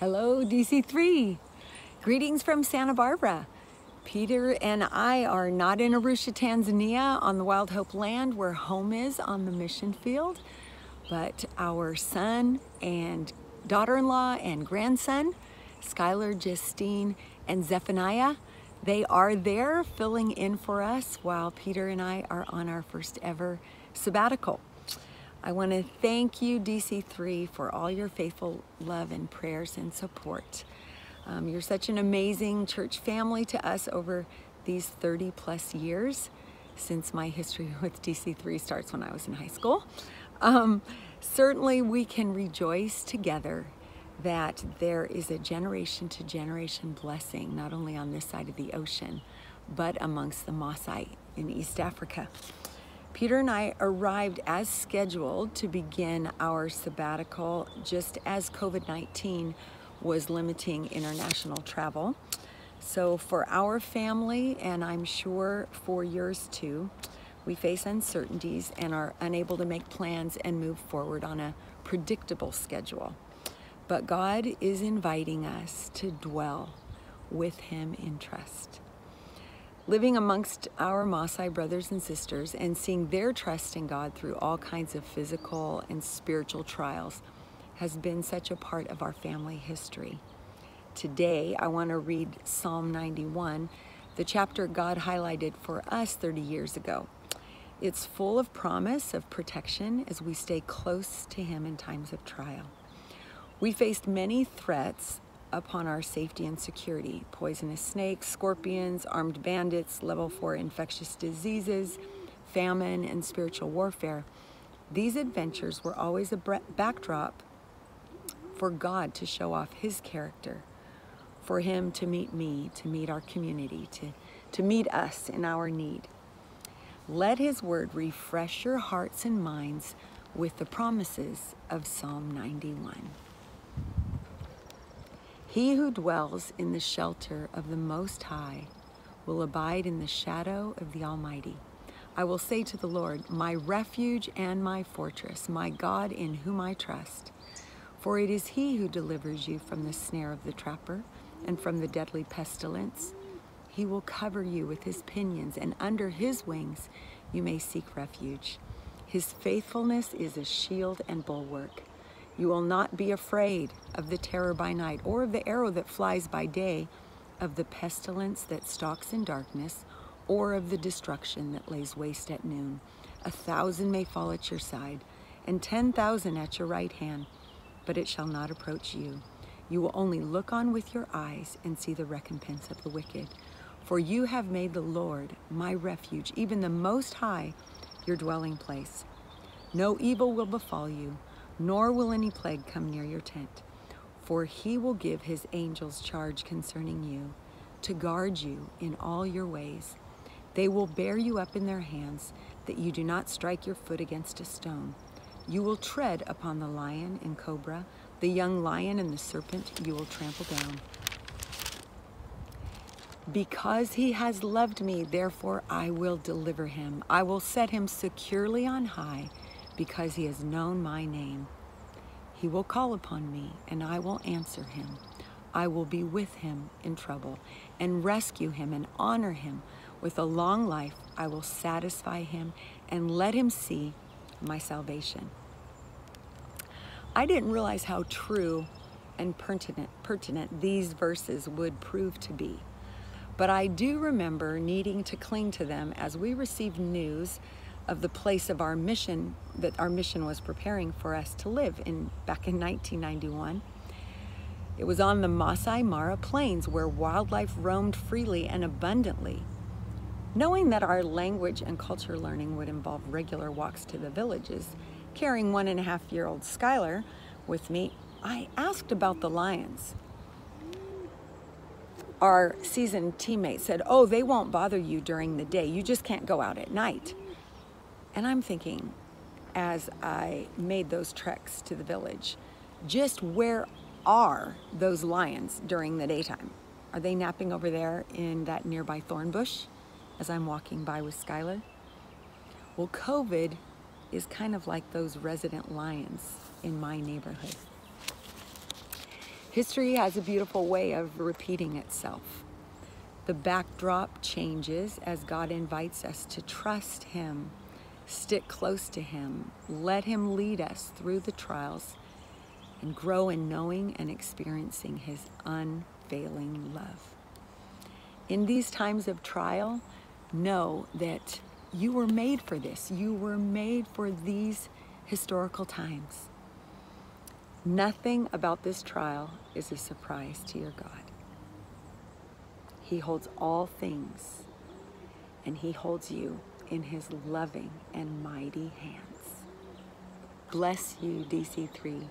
Hello, DC3. Greetings from Santa Barbara. Peter and I are not in Arusha, Tanzania, on the Wild Hope land where home is on the mission field, but our son and daughter-in-law and grandson, Skylar, Justine, and Zephaniah, they are there filling in for us while Peter and I are on our first ever sabbatical. I want to thank you, DC3, for all your faithful love and prayers and support. You're such an amazing church family to us over these 30 plus years, since my history with DC3 starts when I was in high school. Certainly we can rejoice together that there is a generation to generation blessing, not only on this side of the ocean, but amongst the Mon-Sat in East Africa. Peter and I arrived as scheduled to begin our sabbatical just as COVID-19 was limiting international travel. So for our family, and I'm sure for yours too, we face uncertainties and are unable to make plans and move forward on a predictable schedule. But God is inviting us to dwell with Him in trust. Living amongst our Mon-Sat brothers and sisters and seeing their trust in God through all kinds of physical and spiritual trials has been such a part of our family history. Today, I want to read Psalm 91, the chapter God highlighted for us 30 years ago. It's full of promise of protection as we stay close to Him in times of trial. We faced many threats upon our safety and security: poisonous snakes, scorpions, armed bandits, level 4 infectious diseases, famine, and spiritual warfare. These adventures were always a backdrop for God to show off His character, for Him to meet me, to meet our community, to meet us in our need. Let His word refresh your hearts and minds with the promises of Psalm 91. He who dwells in the shelter of the Most High will abide in the shadow of the Almighty. I will say to the Lord, my refuge and my fortress, my God in whom I trust. For it is He who delivers you from the snare of the trapper and from the deadly pestilence. He will cover you with His pinions, and under His wings you may seek refuge. His faithfulness is a shield and bulwark. You will not be afraid of the terror by night, or of the arrow that flies by day, of the pestilence that stalks in darkness, or of the destruction that lays waste at noon. 1,000 may fall at your side, and 10,000 at your right hand, but it shall not approach you. You will only look on with your eyes and see the recompense of the wicked. For you have made the Lord my refuge, even the Most High, your dwelling place. No evil will befall you, nor will any plague come near your tent. For He will give His angels charge concerning you, to guard you in all your ways. They will bear you up in their hands, that you do not strike your foot against a stone. You will tread upon the lion and cobra, the young lion and the serpent you will trample down. Because He has loved me, therefore I will deliver Him. I will set Him securely on high, because He has known my name. He will call upon me, and I will answer him. I will be with him in trouble, and rescue him and honor him. With a long life I will satisfy him and let him see my salvation. I didn't realize how true and pertinent these verses would prove to be, but I do remember needing to cling to them as we received news of the place of our mission, that our mission was preparing for us to live in back in 1991. It was on the Masai Mara Plains, where wildlife roamed freely and abundantly. Knowing that our language and culture learning would involve regular walks to the villages, carrying 1.5-year-old Skylar with me, I asked about the lions. Our seasoned teammate said, "Oh, they won't bother you during the day. You just can't go out at night." And I'm thinking, as I made those treks to the village, just where are those lions during the daytime? Are they napping over there in that nearby thorn bush as I'm walking by with Skylar? Well, COVID is kind of like those resident lions in my neighborhood. History has a beautiful way of repeating itself. The backdrop changes as God invites us to trust Him, stick close to Him, let Him lead us through the trials, and grow in knowing and experiencing His unfailing love. In these times of trial, know that you were made for this. You were made for these historical times. Nothing about this trial is a surprise to your God. He holds all things, and He holds you in His loving and mighty hands. Bless you, DC3.